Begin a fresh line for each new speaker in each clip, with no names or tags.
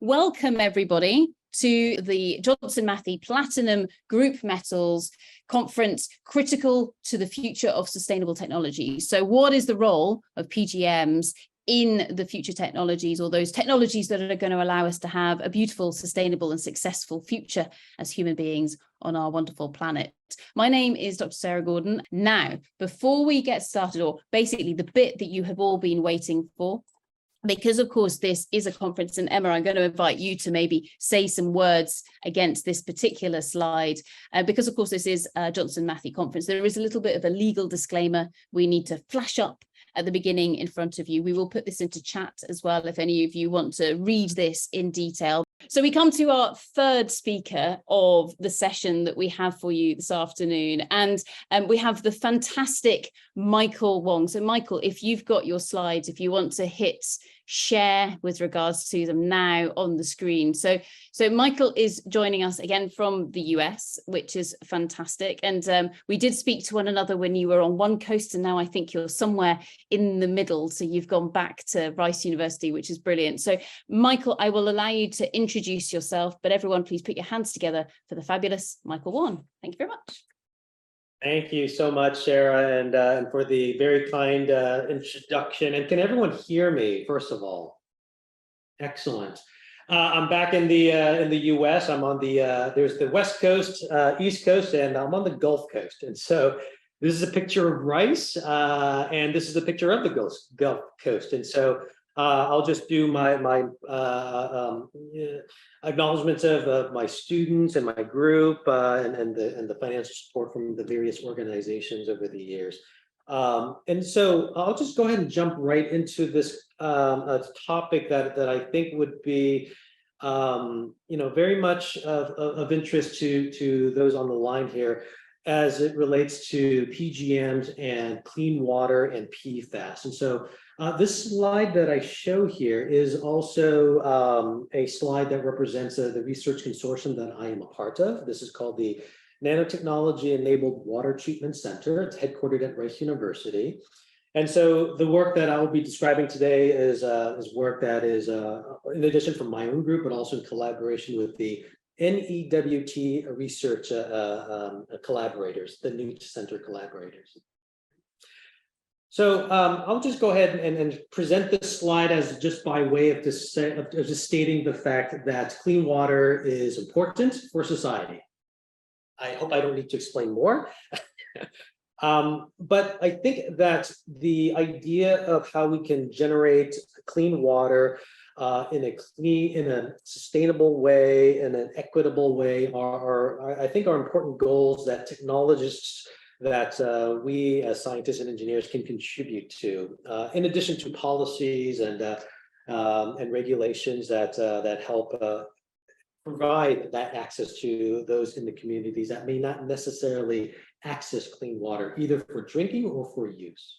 Welcome everybody to the Johnson Matthey Platinum Group Metals Conference, Critical to the Future of Sustainable Technology. So what is the role of PGMs in the future technologies, or those technologies that are going to allow us to have a beautiful, sustainable and successful future as human beings on our wonderful planet? My name is Dr. Sarah Gordon. Now, before we get started, or basically the bit that you have all been waiting for, because of course this is a conference, and Emma, I'm going to invite you to maybe say some words against this particular slide, because of course this is a Johnson Matthey conference. There is a little bit of a legal disclaimer we need to flash up at the beginning in front of you. We will put this into chat as well if any of you want to read this in detail. So we come to our third speaker of the session that we have for you this afternoon, and we have the fantastic Michael Wong. So Michael, if you've got your slides, if you want to hit share with regards to them now on the screen. So Michael is joining us again from the US, which is fantastic. And we did speak to one another when you were on one coast, and now I think you're somewhere in the middle. So you've gone back to Rice University, which is brilliant. So Michael, I will allow you to introduce yourself, but everyone please put your hands together for the fabulous Michael Wong. Thank you very much.
Thank you so much, Sarah, and for the very kind introduction. And can everyone hear me, first of all? Excellent. I'm back in the U.S. I'm on the there's the West Coast, East Coast, and I'm on the Gulf Coast. And so this is a picture of Rice, and this is a picture of the Gulf Coast. And so I'll just do my acknowledgements of my students and my group, and the financial support from the various organizations over the years. And so I'll just go ahead and jump right into this topic that I think would be very much of interest to those on the line here, as it relates to PGMs and clean water and Pfas. And so this slide that I show here is also a slide that represents the research consortium that I am a part of. This is called the Nanotechnology-Enabled Water Treatment Center. It's headquartered at Rice University. And so the work that I will be describing today is work that is, in addition from my own group, but also in collaboration with the NEWT research collaborators, the new center collaborators. So I'll just go ahead and present this slide as just by way of just stating the fact that clean water is important for society. I hope I don't need to explain more. But I think that the idea of how we can generate clean water in a sustainable way, in an equitable way, are I think are important goals that technologists, that we as scientists and engineers can contribute to, in addition to policies and regulations that help provide that access to those in the communities that may not necessarily access clean water, either for drinking or for use.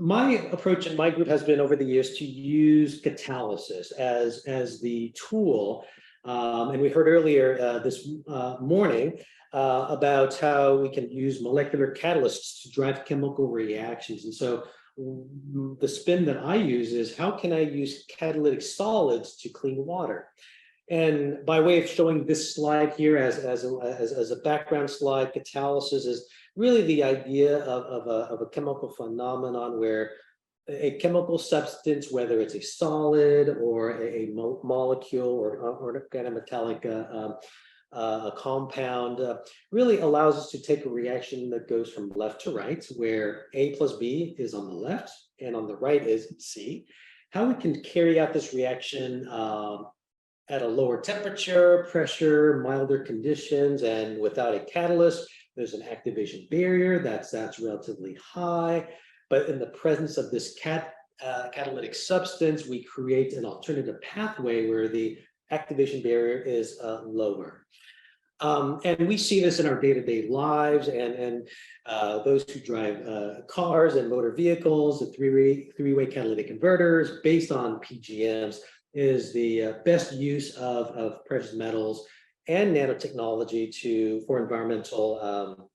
My approach in my group has been over the years to use catalysis as the tool, and we heard earlier this morning about how we can use molecular catalysts to drive chemical reactions. And so the spin that I use is, how can I use catalytic solids to clean water? And by way of showing this slide here as a background slide, catalysis is really the idea of a chemical phenomenon where a chemical substance, whether it's a solid or a molecule or an organometallic a compound, really allows us to take a reaction that goes from left to right, where A plus B is on the left and on the right is C. How we can carry out this reaction at a lower temperature, pressure, milder conditions, and without a catalyst. There's an activation barrier that's relatively high, but in the presence of this catalytic substance, we create an alternative pathway where the activation barrier is lower. And we see this in our day-to-day lives, and those who drive cars and motor vehicles. The three-way catalytic converters based on PGMs is the best use of precious metals and nanotechnology for environmental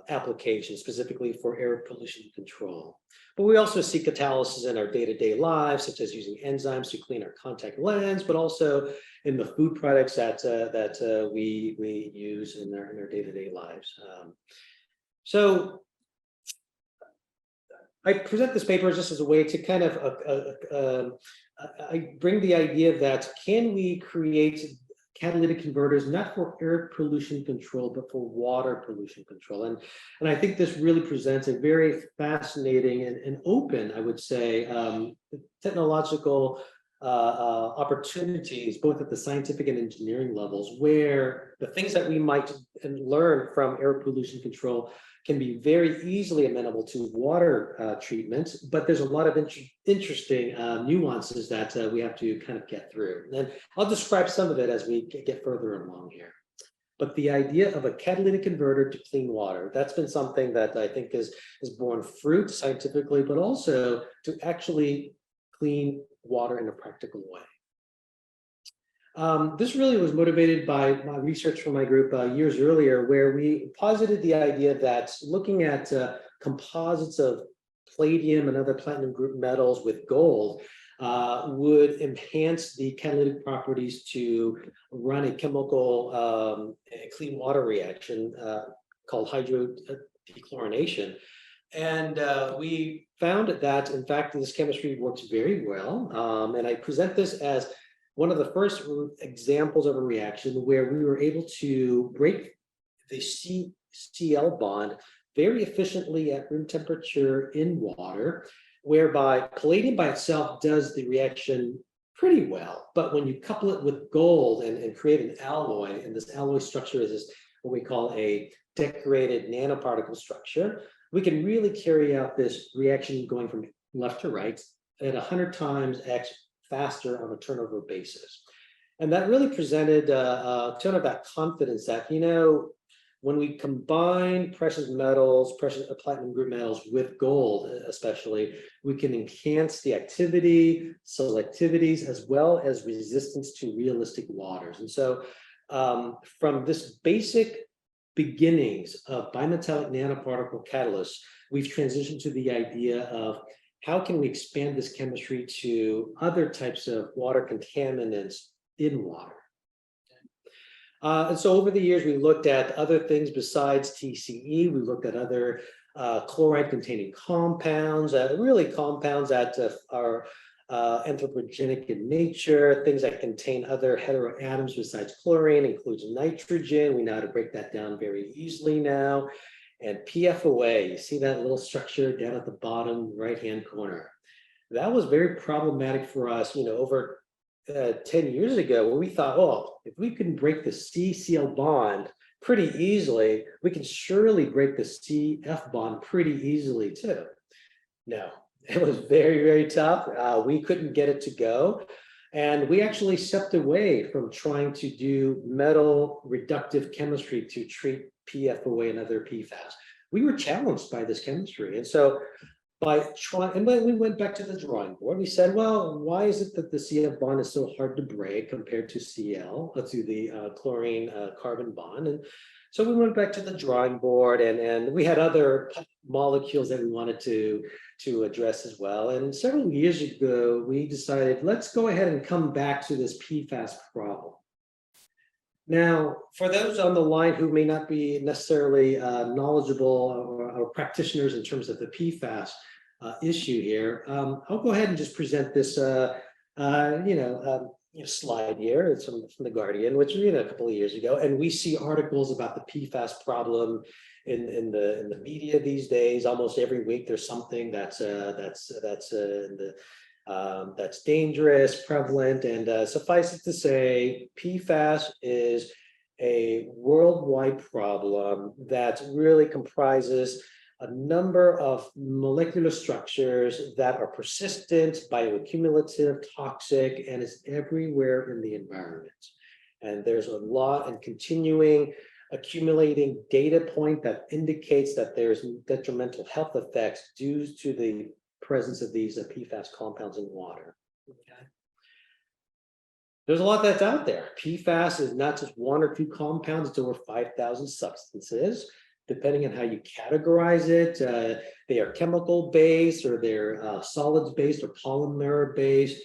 applications, specifically for air pollution control. But we also see catalysis in our day-to-day lives, such as using enzymes to clean our contact lens, but also in the food products that we use in our day-to-day lives. So I present this paper just as a way to kind of I bring the idea that can we create catalytic converters not for air pollution control but for water pollution control, and I think this really presents a very fascinating and open, I would say, technological opportunities both at the scientific and engineering levels, where the things that we might learn from air pollution control can be very easily amenable to water treatment, but there's a lot of interesting nuances that we have to kind of get through. And I'll describe some of it as we get further along here. But the idea of a catalytic converter to clean water, that's been something that I think is borne fruit scientifically, but also to actually clean water in a practical way. This really was motivated by my research from my group years earlier, where we posited the idea that looking at composites of palladium and other platinum group metals with gold would enhance the catalytic properties to run a chemical clean water reaction called hydrodechlorination. And we found that, in fact, this chemistry works very well. And I present this as one of the first examples of a reaction where we were able to break the CL bond very efficiently at room temperature in water, whereby palladium by itself does the reaction pretty well. But when you couple it with gold and create an alloy, and this alloy structure is what we call a decorated nanoparticle structure, we can really carry out this reaction going from left to right at 100 times X faster on a turnover basis. And that really presented a ton of that confidence that, you know, when we combine precious metals, platinum group metals with gold, especially, we can enhance the activity, selectivities, as well as resistance to realistic waters. And so from this basic beginnings of bimetallic nanoparticle catalysts, we've transitioned to the idea of how can we expand this chemistry to other types of water contaminants in water. And so over the years, we looked at other things besides TCE. We looked at other chloride-containing compounds, really compounds that are anthropogenic in nature, things that contain other heteroatoms besides chlorine, includes nitrogen. We know how to break that down very easily now. And PFOA, you see that little structure down at the bottom right-hand corner. That was very problematic for us, you know, over 10 years ago, where we thought, oh, if we can break the CCl bond pretty easily, we can surely break the CF bond pretty easily too. No, it was very, very tough. We couldn't get it to go. And we actually stepped away from trying to do metal reductive chemistry to treat PFOA and other PFAS. We were challenged by this chemistry. And so by trying, and then we went back to the drawing board. We said, well, why is it that the CF bond is so hard to break compared to Cl, to the chlorine carbon bond? And so we went back to the drawing board, and we had other molecules that we wanted to address as well. And several years ago, we decided, let's go ahead and come back to this PFAS problem. Now, for those on the line who may not be necessarily knowledgeable or practitioners in terms of the PFAS issue here, I'll go ahead and just present this slide here. It's from the Guardian, which we a couple of years ago, and we see articles about the PFAS problem in the media these days. Almost every week, there's something that's dangerous, prevalent, and suffice it to say, PFAS is a worldwide problem that really comprises a number of molecular structures that are persistent, bioaccumulative, toxic, and is everywhere in the environment. And there's a lot and continuing accumulating data point that indicates that there's detrimental health effects due to the presence of these PFAS compounds in water. Okay. There's a lot that's out there. PFAS is not just one or two compounds, it's over 5,000 substances. depending on how you categorize it. They are chemical based, or they're solids based, or polymer based.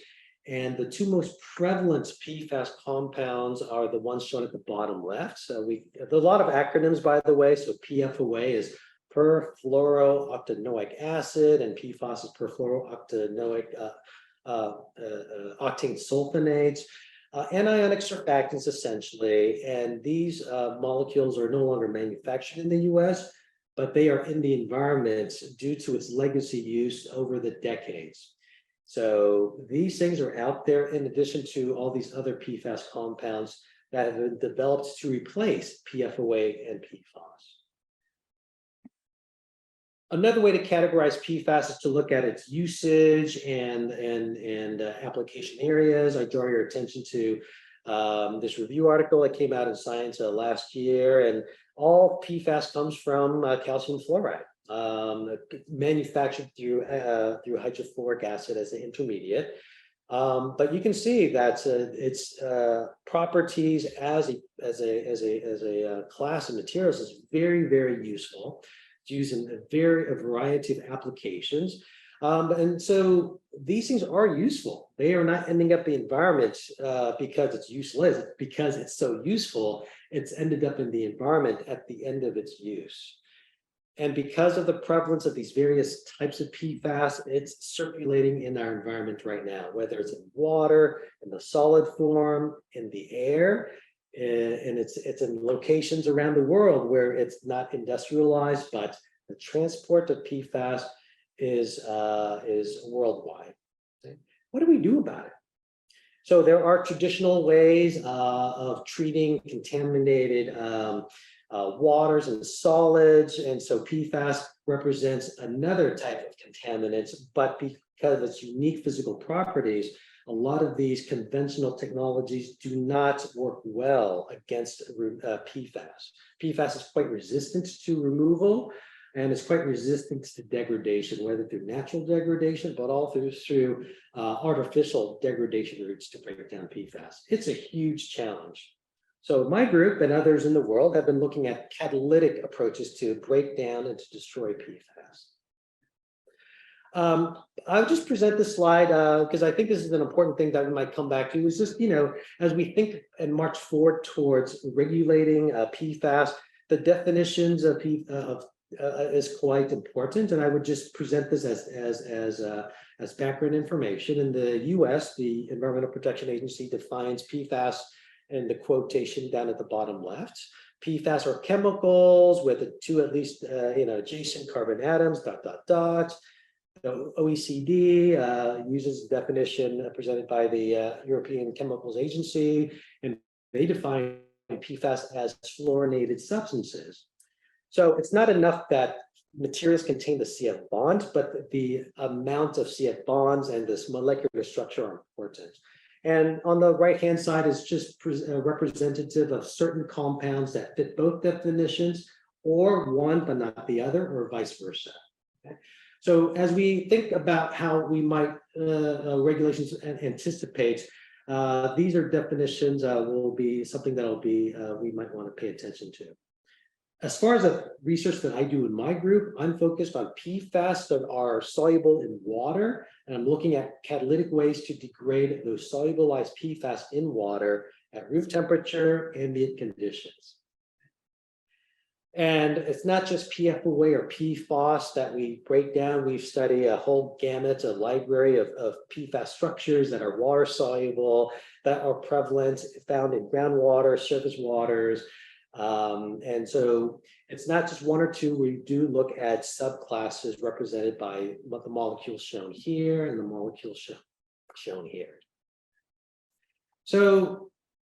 And the two most prevalent PFAS compounds are the ones shown at the bottom left. So there's a lot of acronyms, by the way. So PFOA is perfluorooctanoic acid, and PFAS is perfluorooctanoic octane sulfonates. Anionic surfactants, essentially, and these molecules are no longer manufactured in the US, but they are in the environment due to its legacy use over the decades. So these things are out there in addition to all these other PFAS compounds that have been developed to replace PFOA and PFAS. Another way to categorize PFAS is to look at its usage and application areas. I draw your attention to this review article that came out in Science last year, and all PFAS comes from calcium fluoride, manufactured through hydrofluoric acid as an intermediate. But you can see that its properties as a class of materials is very, very useful. Used in a variety of applications. And so these things are useful. They are not ending up in the environment because it's useless, because it's so useful, it's ended up in the environment at the end of its use. And because of the prevalence of these various types of PFAS, it's circulating in our environment right now, whether it's in water, in the solid form, in the air. And it's in locations around the world where it's not industrialized, but the transport of PFAS is worldwide. Okay? What do we do about it? So there are traditional ways of treating contaminated waters and solids, and so PFAS represents another type of contaminants, but because of its unique physical properties, a lot of these conventional technologies do not work well against PFAS. PFAS is quite resistant to removal, and it's quite resistant to degradation, whether through natural degradation, but also through artificial degradation routes to break down PFAS. It's a huge challenge. So my group and others in the world have been looking at catalytic approaches to break down and to destroy PFAS. I'll just present this slide because I think this is an important thing that we might come back to. Is just, as we think and march forward towards regulating PFAS, the definitions of PFAS is quite important, and I would just present this as background information. In the U.S., the Environmental Protection Agency defines PFAS in the quotation down at the bottom left. PFAS are chemicals with two at least adjacent carbon atoms. ... The OECD uses the definition presented by the European Chemicals Agency, and they define PFAS as fluorinated substances. So it's not enough that materials contain the CF bond, but the amount of CF bonds and this molecular structure are important. And on the right-hand side is just representative of certain compounds that fit both definitions, or one but not the other, or vice versa. Okay? So as we think about how we might regulations anticipate, these are definitions will be something that will be we might want to pay attention to. As far as the research that I do in my group, I'm focused on PFAS that are soluble in water, and I'm looking at catalytic ways to degrade those solubilized PFAS in water at room temperature, ambient conditions. And it's not just PFOA or PFAS that we break down. We study a whole gamut, a library of PFAS structures that are water soluble, that are prevalent, found in groundwater, surface waters. And so it's not just one or two. We do look at subclasses represented by what the molecules shown here and the molecules shown here. So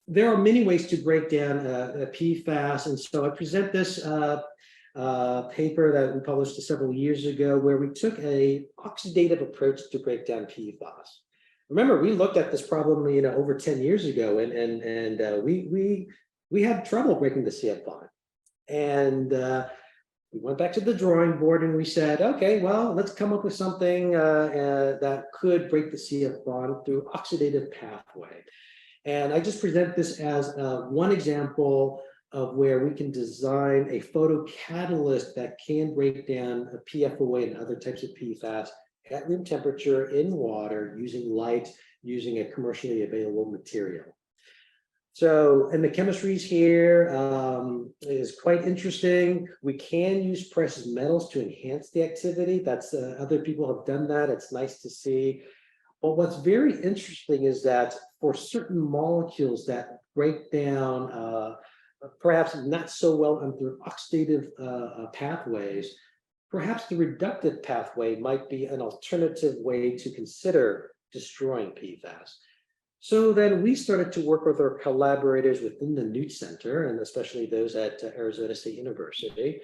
there are many ways to break down PFAS, and so I present this paper that we published several years ago, where we took a oxidative approach to break down PFAS. Remember, we looked at this problem, over 10 years ago, and we had trouble breaking the CF bond, and we went back to the drawing board and we said, okay, well, let's come up with something that could break the CF bond through oxidative pathway. And I just present this as one example of where we can design a photocatalyst that can break down a PFOA and other types of PFAS at room temperature in water using light, using a commercially available material. So, and the chemistries here is quite interesting. We can use precious metals to enhance the activity. That's other people have done that. It's nice to see. But what's very interesting is that for certain molecules that break down perhaps not so well under oxidative pathways, perhaps the reductive pathway might be an alternative way to consider destroying PFAS. So then we started to work with our collaborators within the Newt Center, and especially those at Arizona State University.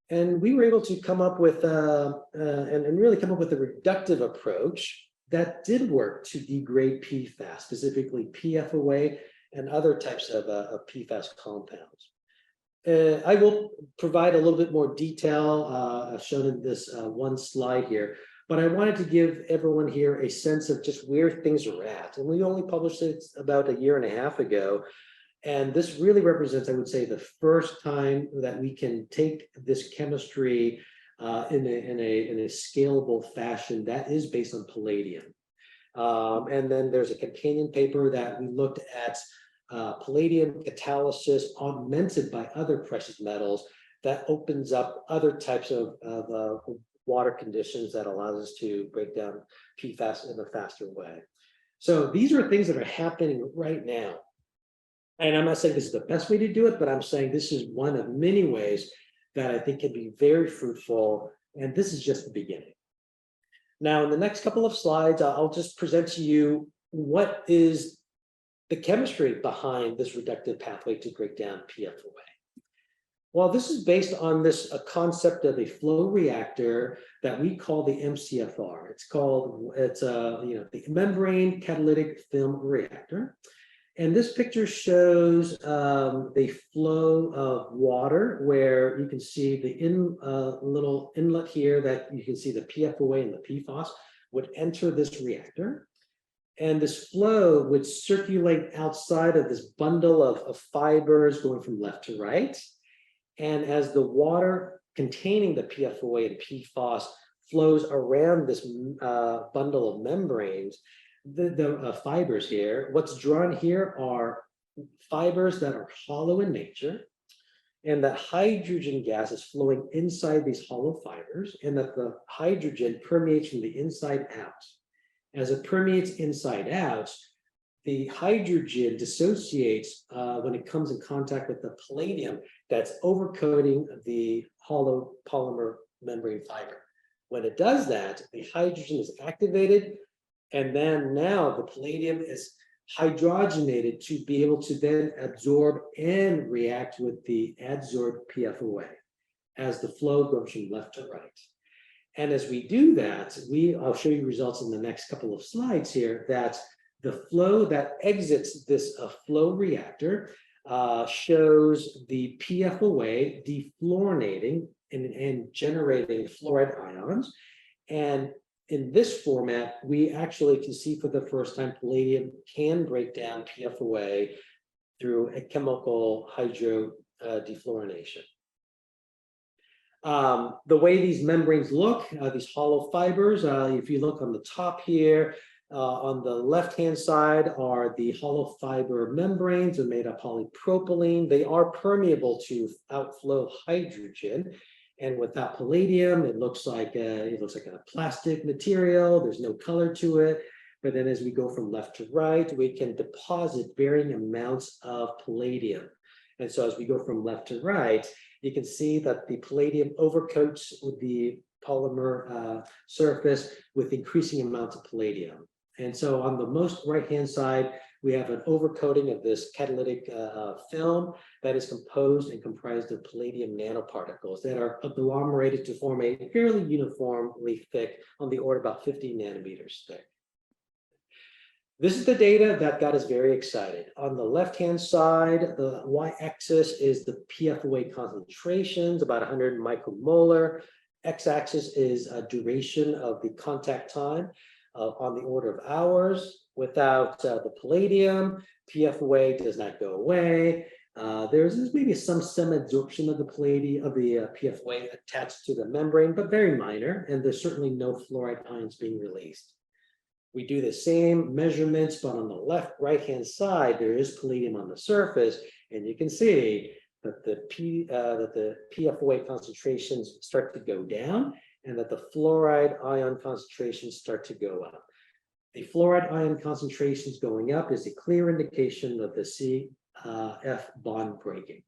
And we were able to come up with, and really come up with a reductive approach that did work to degrade PFAS, specifically PFOA and other types of PFAS compounds. I will provide a little bit more detail shown in this one slide here, but I wanted to give everyone here a sense of just where things are at. And we only published it about 1.5 years ago. And this really represents, I would say, the first time that we can take this chemistry in a scalable fashion that is based on palladium. And then there's a companion paper that we looked at palladium catalysis augmented by other precious metals that opens up other types of water conditions that allows us to break down PFAS in a faster way. So these are things that are happening right now. And I'm not saying this is the best way to do it, but I'm saying this is one of many ways that I think can be very fruitful. And this is just the beginning. Now, in the next couple of slides, I'll just present to you what is the chemistry behind this reductive pathway to break down PFOA. Well, this is based on this concept of a flow reactor that we call the MCFR. It's the membrane catalytic film reactor. And this picture shows the flow of water where you can see the little inlet here that you can see the PFOA and the PFAS would enter this reactor. And this flow would circulate outside of this bundle of fibers going from left to right. And as the water containing the PFOA and PFAS flows around this bundle of membranes, the fibers here, what's drawn here are fibers that are hollow in nature, and that hydrogen gas is flowing inside these hollow fibers, and that the hydrogen permeates from the inside out. As it permeates inside out, the hydrogen dissociates when it comes in contact with the palladium that's overcoating the hollow polymer membrane fiber. When it does that, the hydrogen is activated, and then now the palladium is hydrogenated to be able to then absorb and react with the adsorbed PFOA as the flow goes from left to right. And as we do that, I'll show you results in the next couple of slides here, that the flow that exits this flow reactor shows the PFOA defluorinating and generating fluoride ions. And in this format, we actually can see for the first time palladium can break down PFOA through a chemical hydrodefluorination. The way these membranes look, these hollow fibers, if you look on the top here, on the left-hand side are the hollow fiber membranes. They're made of polypropylene. They are permeable to outflow hydrogen. And without palladium, it looks like a plastic material. There's no color to it. But then as we go from left to right, we can deposit varying amounts of palladium. And so as we go from left to right, you can see that the palladium overcoats the polymer surface with increasing amounts of palladium. And so on the most right-hand side, we have an overcoating of this catalytic film that is composed and comprised of palladium nanoparticles that are agglomerated to form a fairly uniformly thick, on the order about 50 nanometers thick. This is the data that got us very excited. On the left-hand side, the y-axis is the PFOA concentrations, about 100 micromolar. X-axis is a duration of the contact time on the order of hours. Without the palladium, PFOA does not go away. There's maybe some adsorption of the palladium of the PFOA attached to the membrane, but very minor, and there's certainly no fluoride ions being released. We do the same measurements, but on the right-hand side, there is palladium on the surface, and you can see that the PFOA concentrations start to go down, and that the fluoride ion concentrations start to go up. The fluoride ion concentrations going up is a clear indication of the CF bond breaking.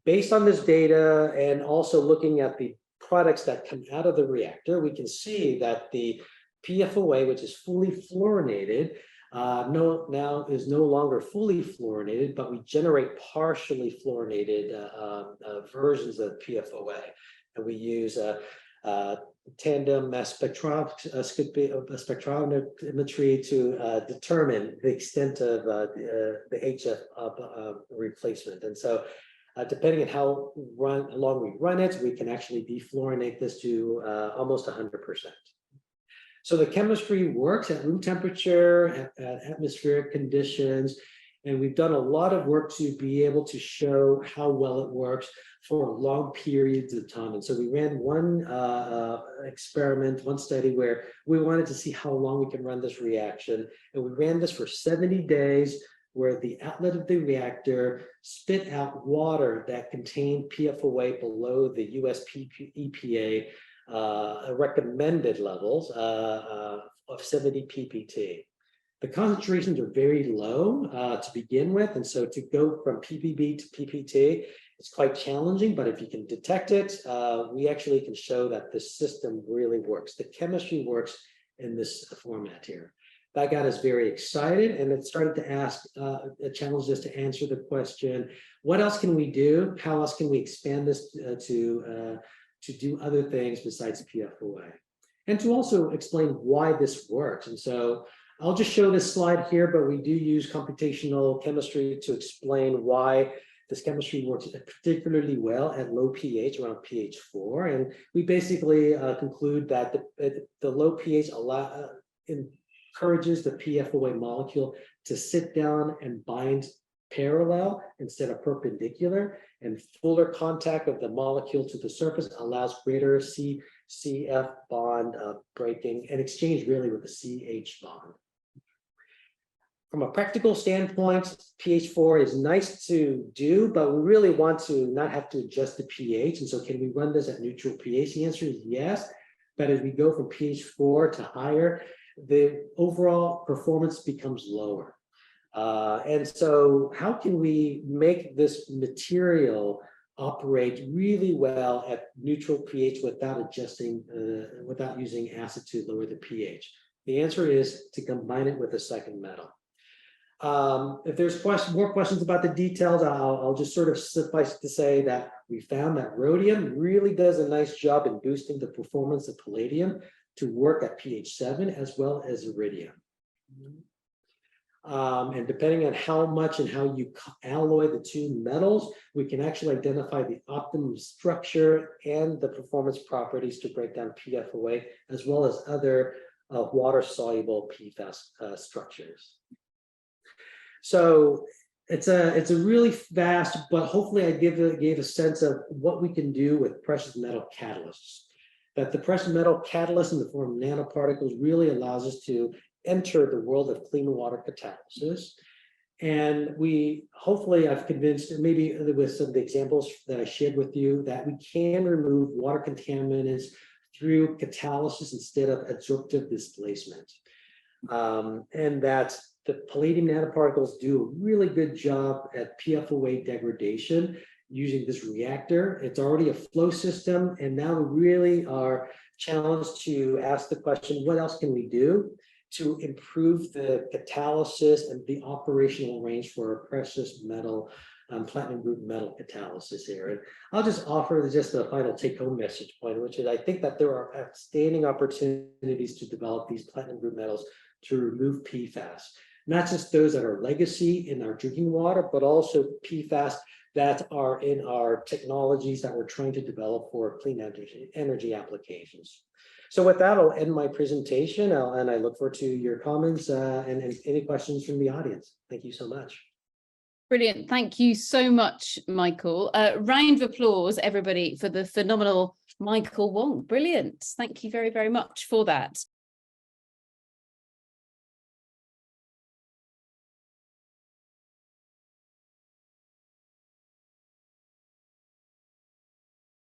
Based on this data, and also looking at the products that come out of the reactor, we can see that the PFOA, which is fully fluorinated, now is no longer fully fluorinated, but we generate partially fluorinated versions of PFOA. And we use tandem mass spectrometry to determine the extent of the HF replacement. And so depending on how long we run it, we can actually defluorinate this to almost 100%. So the chemistry works at room temperature, at atmospheric conditions, and we've done a lot of work to be able to show how well it works for long periods of time. And so we ran one experiment, one study where we wanted to see how long we can run this reaction. And we ran this for 70 days, where the outlet of the reactor spit out water that contained PFOA below the US EPA recommended levels of 70 ppt. The concentrations are very low to begin with, and so to go from ppb to ppt is quite challenging, but if you can detect it, we actually can show that the system really works. The chemistry works in this format here. That got us very excited, and it started to ask, challenge us to answer the question, what else can we do? How else can we expand this to do other things besides PFOA, and to also explain why this works. And so I'll just show this slide here, but we do use computational chemistry to explain why this chemistry works particularly well at low pH, around pH 4. And we basically conclude that the low pH encourages the PFOA molecule to sit down and bind parallel instead of perpendicular, and fuller contact of the molecule to the surface allows greater CF bond breaking and exchange really with the CH bond. From a practical standpoint, pH 4 is nice to do, but we really want to not have to adjust the pH. And so can we run this at neutral pH? The answer is yes, but as we go from pH 4 to higher, the overall performance becomes lower. And so how can we make this material operate really well at neutral pH without adjusting, without using acid to lower the pH? The answer is to combine it with a second metal. If there's more questions about the details, I'll just sort of suffice to say that we found that rhodium really does a nice job in boosting the performance of palladium to work at pH 7 as well as iridium. And depending on how much and how you alloy the two metals, we can actually identify the optimum structure and the performance properties to break down PFOA, as well as other water-soluble Pfas structures. So it's a really vast, but hopefully I gave a sense of what we can do with precious metal catalysts. That the precious metal catalyst in the form of nanoparticles really allows us to enter the world of clean water catalysis. And hopefully I've convinced, maybe with some of the examples that I shared with you, that we can remove water contaminants through catalysis instead of adsorptive displacement. And that the palladium nanoparticles do a really good job at PFOA degradation using this reactor. It's already a flow system, and now we really are challenged to ask the question, what else can we do to improve the catalysis and the operational range for our precious metal, platinum group metal catalysis here? And I'll just offer just a final take-home message point, which is I think that there are outstanding opportunities to develop these platinum group metals to remove PFAS, not just those that are legacy in our drinking water, but also PFAS that are in our technologies that we're trying to develop for clean energy applications. So with that, I'll end my presentation, and I look forward to your comments and any questions from the audience. Thank you so much.
Brilliant. Thank you so much, Michael. Round of applause, everybody, for the phenomenal Michael Wong. Brilliant. Thank you very, very much for that.